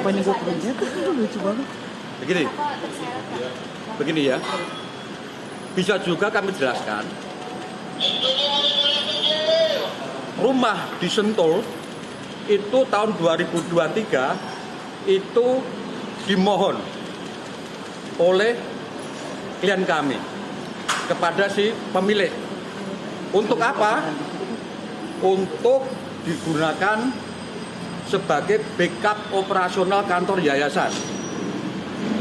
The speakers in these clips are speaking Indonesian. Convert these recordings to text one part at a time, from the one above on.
Sumpahnya gue kebencet, lucu banget. Begini ya, bisa juga kami jelaskan. Rumah di Sentul itu tahun 2023 itu dimohon oleh klien kami kepada si pemilik. Untuk apa? Untuk digunakan sebagai backup operasional kantor yayasan.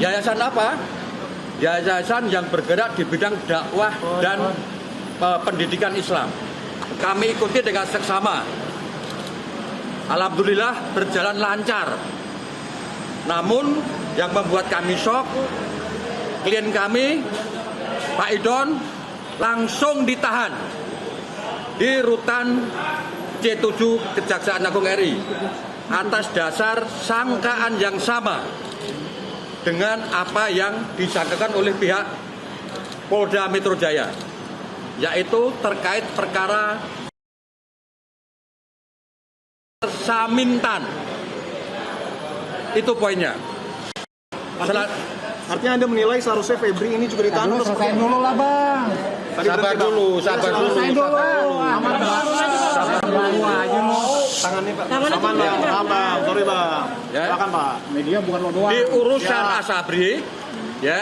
Yayasan apa? Yayasan yang bergerak di bidang dakwah dan pendidikan Islam. Kami ikuti dengan seksama. Alhamdulillah berjalan lancar. Namun yang membuat kami shock, klien kami, Pak Idon, langsung ditahan di rutan C7 Kejaksaan Agung RI atas dasar sangkaan yang sama dengan apa yang disangkakan oleh pihak Polda Metro Jaya, yaitu terkait perkara Samintan. Itu poinnya. Artinya Anda menilai seharusnya Febri ini juga ditahan atau seperti Selesaiin dulu lah bang. Sabar dulu. Selesaiin dulu. tangannya Pak? Aman Bang, sorry Bang. Ya. Silakan Pak. Media bukan lo doang. Di urusan Asabri, ya,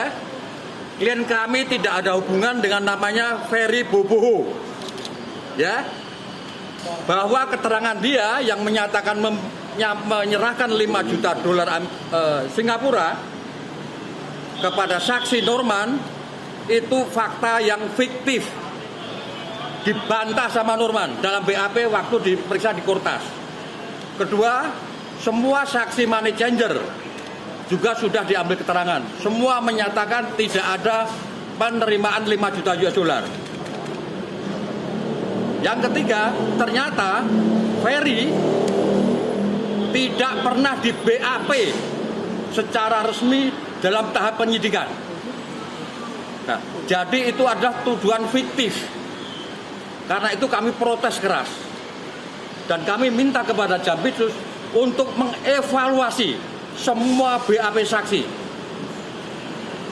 klien kami tidak ada hubungan dengan namanya Ferry Boboho, ya, bahwa keterangan dia yang menyatakan menyerahkan 5 juta dolar Singapura kepada saksi Norman itu fakta yang fiktif, dibantah sama Norman dalam BAP waktu diperiksa di Kortas. Kedua, semua saksi money changer juga sudah diambil keterangan. Semua menyatakan tidak ada penerimaan 5 juta US dollar. Yang ketiga, ternyata Ferry tidak pernah di BAP secara resmi dalam tahap penyidikan. Nah, jadi itu adalah tuduhan fiktif. Karena itu kami protes keras. Dan kami minta kepada Jampitsus untuk mengevaluasi semua BAP saksi.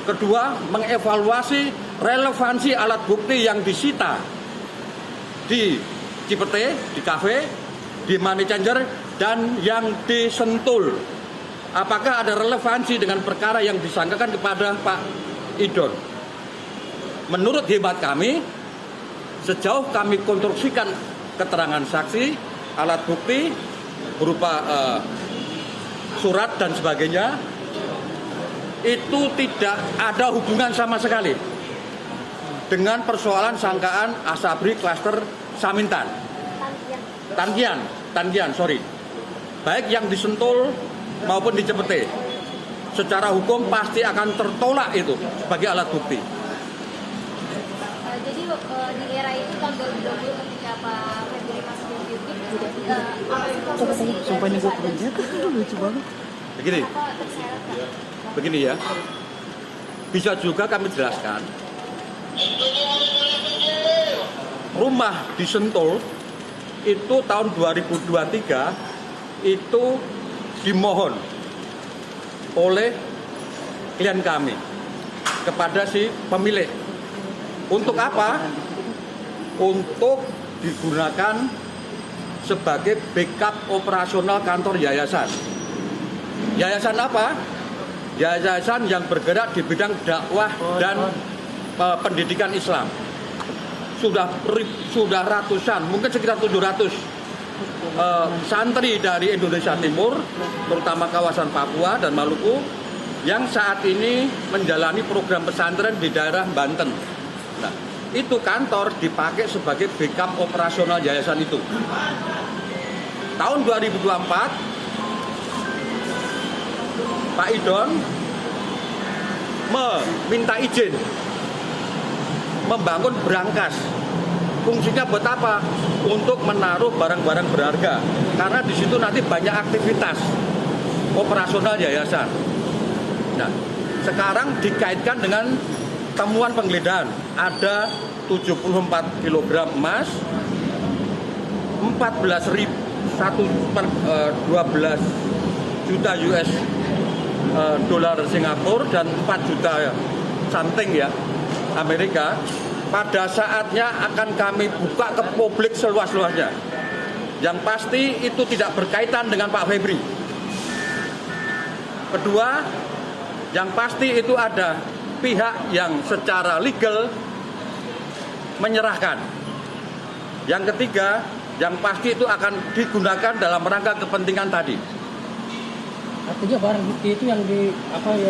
Kedua, mengevaluasi relevansi alat bukti yang disita di Cipete, di kafe, di money changer, dan yang di Sentul. Apakah ada relevansi dengan perkara yang disangkakan kepada Pak Idon? Menurut hemat kami, sejauh kami konstruksikan keterangan saksi, alat bukti berupa surat dan sebagainya, itu tidak ada hubungan sama sekali dengan persoalan sangkaan Asabri klaster Samintan. Tangian, sorry. Baik yang di Sentul maupun di Cipete. Secara hukum pasti akan tertolak itu sebagai alat bukti. Jadi di era itu tahun 2020 ketika Pak Febri masih jadi Sumpahnya gue kebencet, lucu banget. Begini ya, bisa juga kami jelaskan. Rumah di Sentul itu tahun 2023 itu dimohon oleh klien kami kepada si pemilik. Untuk apa? Untuk digunakan sebagai backup operasional kantor yayasan. Yayasan apa? Yayasan yang bergerak di bidang dakwah dan pendidikan Islam. Sudah ratusan, mungkin sekitar 700 santri dari Indonesia Timur, terutama kawasan Papua dan Maluku, yang saat ini menjalani program pesantren di daerah Banten. Nah, itu kantor dipakai sebagai backup operasional yayasan itu. Tahun 2024, Pak Idon meminta izin membangun brankas. Fungsinya buat apa? Untuk menaruh barang-barang berharga. Karena di situ nanti banyak aktivitas operasional yayasan. Nah, sekarang dikaitkan dengan temuan penggeledahan. Ada 74 kg emas, 14.000 12 juta US dolar Singapura dan 4 juta something ya Amerika, pada saatnya akan kami buka ke publik seluas-luasnya. Yang pasti itu tidak berkaitan dengan Pak Febri. Kedua, yang pasti itu ada pihak yang secara legal menyerahkan. Yang ketiga, yang pasti itu akan digunakan dalam rangka kepentingan tadi. Artinya barang bukti itu yang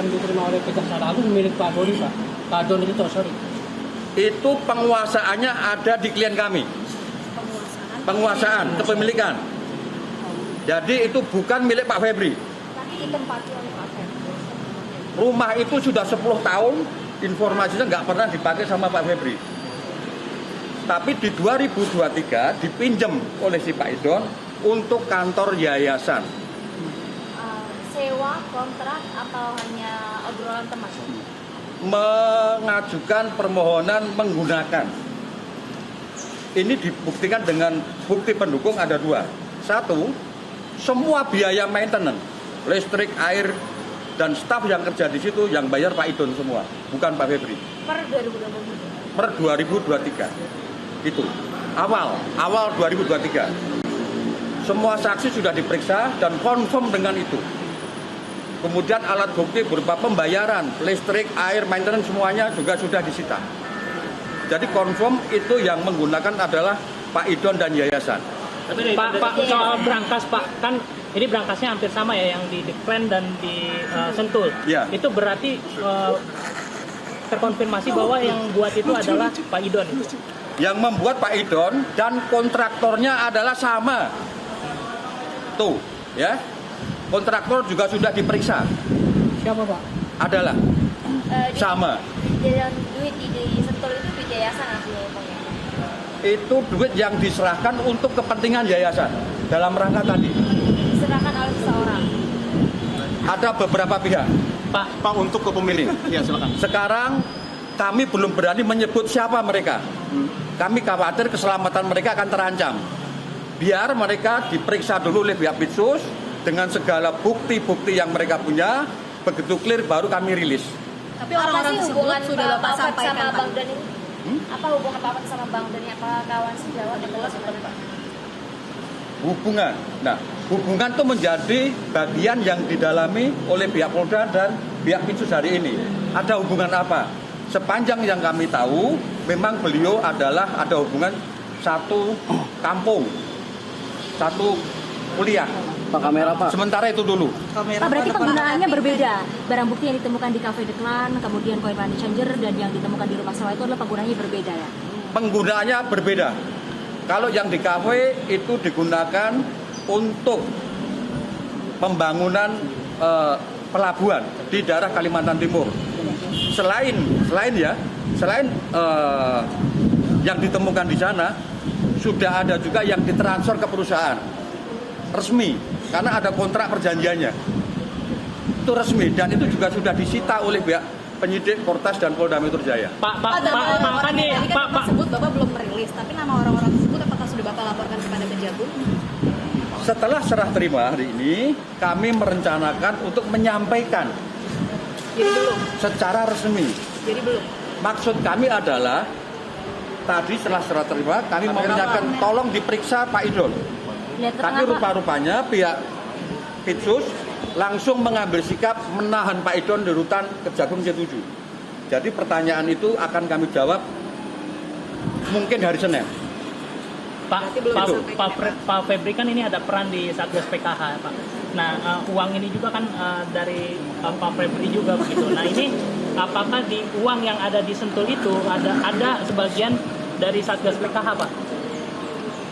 diterima oleh Kejaksaan Agung milik Pak Doni, Pak. Pak Doni itu, sorry. Itu penguasaannya ada di klien kami. Penguasaan, kepemilikan. Jadi itu bukan milik Pak Febri. Tapi ditempati oleh Pak Febri. Rumah itu sudah 10 tahun, informasinya nggak pernah dipakai sama Pak Febri. Tapi di 2023 dipinjam oleh si Pak Idon untuk kantor yayasan. Sewa, kontrak, atau hanya obrolan teman? Mengajukan permohonan menggunakan. Ini dibuktikan dengan bukti pendukung ada 2. 1, semua biaya maintenance, listrik, air, dan staf yang kerja di situ yang bayar Pak Idon semua, bukan Pak Febri. Per 2023? Per 2023. Itu awal 2023. Semua saksi sudah diperiksa dan confirm dengan itu. Kemudian alat bukti berupa pembayaran, listrik, air, maintenance semuanya juga sudah disita. Jadi confirm itu yang menggunakan adalah Pak Idon dan yayasan. Pak, soal brankas Pak, kan ini brankasnya hampir sama ya, yang di Klen dan di Sentul. Ya. Itu berarti terkonfirmasi bahwa yang buat itu adalah Pak Idon. Yang membuat Pak Idon dan kontraktornya adalah sama. Tuh, ya. Kontraktor juga sudah diperiksa. Siapa Pak? Adalah sama. Yang duit di Sentul itu duit yayasan artinya pokoknya. Itu duit yang diserahkan untuk kepentingan yayasan dalam rangka tadi. Diserahkan oleh seseorang. Ada beberapa pihak. Pak untuk kepemilikan. Ya silakan. Sekarang kami belum berani menyebut siapa mereka. Kami khawatir keselamatan mereka akan terancam. Biar mereka diperiksa dulu oleh pihak Pitsus dengan segala bukti-bukti yang mereka punya. Begitu clear baru kami rilis. Tapi orang-orang tersebut sudah Bapak sampaikan sama Pak. Bang Doni? Apa hubungan Pak sama Bang Doni? Apa kawan sejawat yang jelas Pak? Hubungan. Nah, hubungan itu menjadi bagian yang didalami oleh pihak Polda dan pihak Pitsus hari ini. Ada hubungan apa? Sepanjang yang kami tahu, memang beliau adalah ada hubungan satu kampung, satu kuliah. Pak kamera Pak. Sementara itu dulu. Pak, berarti penggunaannya berbeda. Barang bukti yang ditemukan di Cafe The Clan, kemudian koin money changer, dan yang ditemukan di rumah sewa itu adalah penggunaannya berbeda ya? Penggunaannya berbeda. Kalau yang di kafe itu digunakan untuk pembangunan pelabuhan di daerah Kalimantan Timur. Selain yang ditemukan di sana, sudah ada juga yang ditransfer ke perusahaan resmi karena ada kontrak perjanjiannya. Itu resmi dan itu juga sudah disita oleh pihak penyidik Polres dan Polda Metro Jaya. Pak, Tersebut Bapak belum merilis, tapi nama orang-orang tersebut apakah sudah Bapak laporkan kepada Kejagung? Setelah serah terima hari ini, kami merencanakan untuk menyampaikan Jadi belum. secara resmi. Jadi belum. Maksud kami adalah tadi setelah serah terima, kami menanyakan tolong diperiksa Pak Idon. Lihat Tapi keterangan, Pak. rupa-rupanya pihak Pitsus langsung mengambil sikap menahan Pak Idon di rutan Kejagung C7. Jadi pertanyaan itu akan kami jawab mungkin hari Senin. Pak Febri kan ini ada peran di Satgas PKH Pak. Nah, uang ini juga kan dari Pak Febri juga begitu. Nah, ini apakah di uang yang ada di Sentul itu ada sebagian dari Satgas PKH Pak?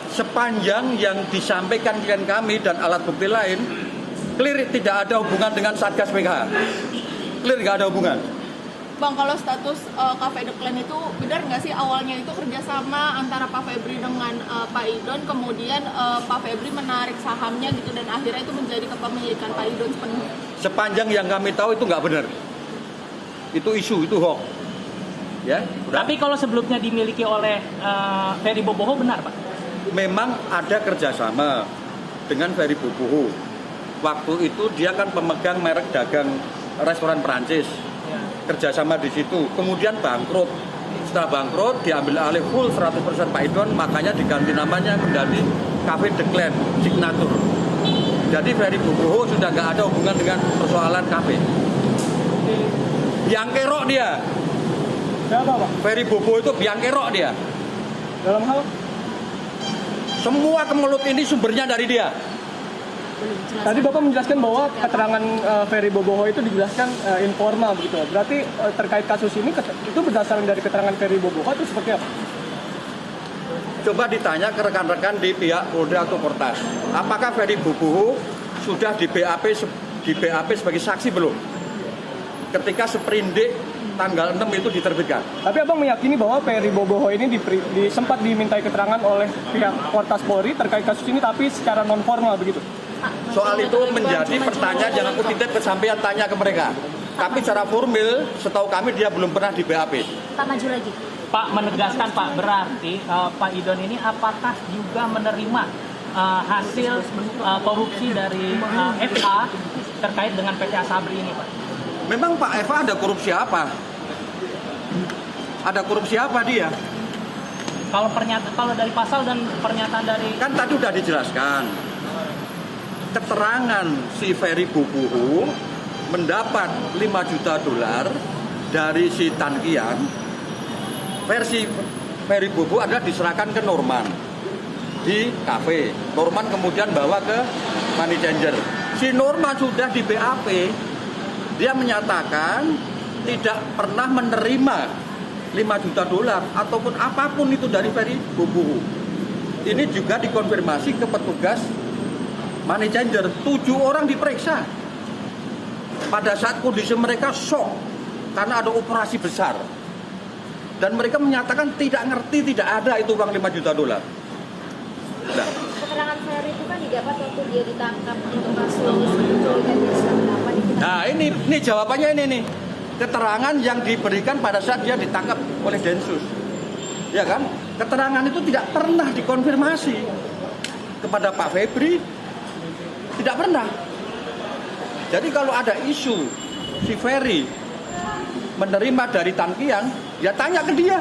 Sepanjang yang disampaikan klien kami dan alat bukti lain, clear tidak ada hubungan dengan Satgas PKH. Clear nggak ada hubungan. Bang, kalau status Cafe The Clan itu benar nggak sih awalnya itu kerjasama antara Pak Febri dengan Pak Idon, kemudian Pak Febri menarik sahamnya gitu dan akhirnya itu menjadi kepemilikan Pak Idon sepenuhnya? Sepanjang yang kami tahu itu nggak benar. Itu isu, itu hoax. Ya, udah. Tapi kalau sebelumnya dimiliki oleh Ferry Boboho benar Pak? Memang ada kerjasama dengan Ferry Boboho. waktu itu dia kan pemegang merek dagang restoran Perancis, kerjasama di situ, kemudian bangkrut. Setelah bangkrut diambil alih full 100% Pak Idon, makanya diganti namanya menjadi Cafe The Clan Signature. Jadi Ferry Boboho sudah nggak ada hubungan dengan persoalan kafe. Biang kerok dia. Siapa Pak? Ferry Boboho itu biang kerok dia. Dalam hal? Semua kemelut ini sumbernya dari dia. Tadi Bapak menjelaskan bahwa keterangan Ferry Boboho itu dijelaskan informal begitu. Berarti terkait kasus ini itu berdasarkan dari keterangan Ferry Boboho itu seperti apa? Coba ditanya ke rekan-rekan di pihak Polda atau Portas, apakah Ferry Boboho sudah di BAP sebagai saksi belum? Ketika seprindik tanggal 6 itu diterbitkan. Tapi Abang meyakini bahwa Ferry Boboho ini sempat dimintai keterangan oleh pihak Portas Polri terkait kasus ini, tapi secara non formal begitu. Soal itu menjadi pertanyaan yang aku titip ke sampean, tanya ke mereka. Tapi secara formal, setahu kami dia belum pernah di BAP. Pak, maju lagi. Pak menegaskan Pak, berarti Pak Idon ini apakah juga menerima hasil korupsi dari FA terkait dengan PT Asabri ini Pak? Memang Pak Eva ada korupsi apa? Ada korupsi apa dia? Kalau dari pasal dan pernyataan dari Kan tadi udah dijelaskan. Keterangan si Ferry Boboho mendapat 5 juta dolar dari si Tan Kian. Versi Ferry Boboho adalah diserahkan ke Norman di kafe. Norman kemudian bawa ke money changer. Si Norman sudah di BAP. Dia menyatakan tidak pernah menerima 5 juta dolar ataupun apapun itu dari Ferry Boboho. Ini juga dikonfirmasi ke petugas money changer. 7 orang diperiksa. Pada saat kondisi mereka shock karena ada operasi besar. Dan mereka menyatakan tidak ngerti, tidak ada itu uang 5 juta dolar. Nah, Keterangan Ferry itu kan didapat waktu dia ditangkap untuk kasus Brigadir Yosua itu. nah ini jawabannya ini nih. Keterangan yang diberikan pada saat dia ditangkap oleh Densus. Ya kan? Keterangan itu tidak pernah dikonfirmasi kepada Pak Febri. Tidak pernah. Jadi kalau ada isu si Ferry menerima dari Tan Kian, ya tanya ke dia.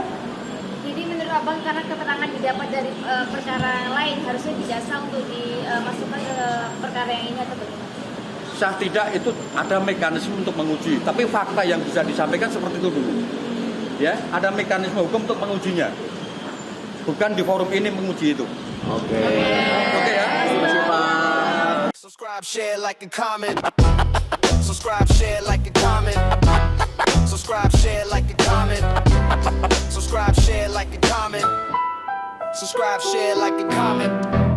Jadi menurut Abang karena keterangan didapat dari perkara lain harusnya dijasa untuk dimasukkan ke perkara yang ini atau bagaimana? Sah tidak itu ada mekanisme untuk menguji, tapi fakta yang bisa disampaikan seperti itu dulu. Ya, ada mekanisme hukum untuk mengujinya. Bukan di forum ini menguji itu. Oke ya. Terima kasih Pak. Subscribe, share, like, and comment. Subscribe, share, like, and comment. Subscribe, share, like, and comment. Subscribe, share, like, and comment. Subscribe, share, like, and comment.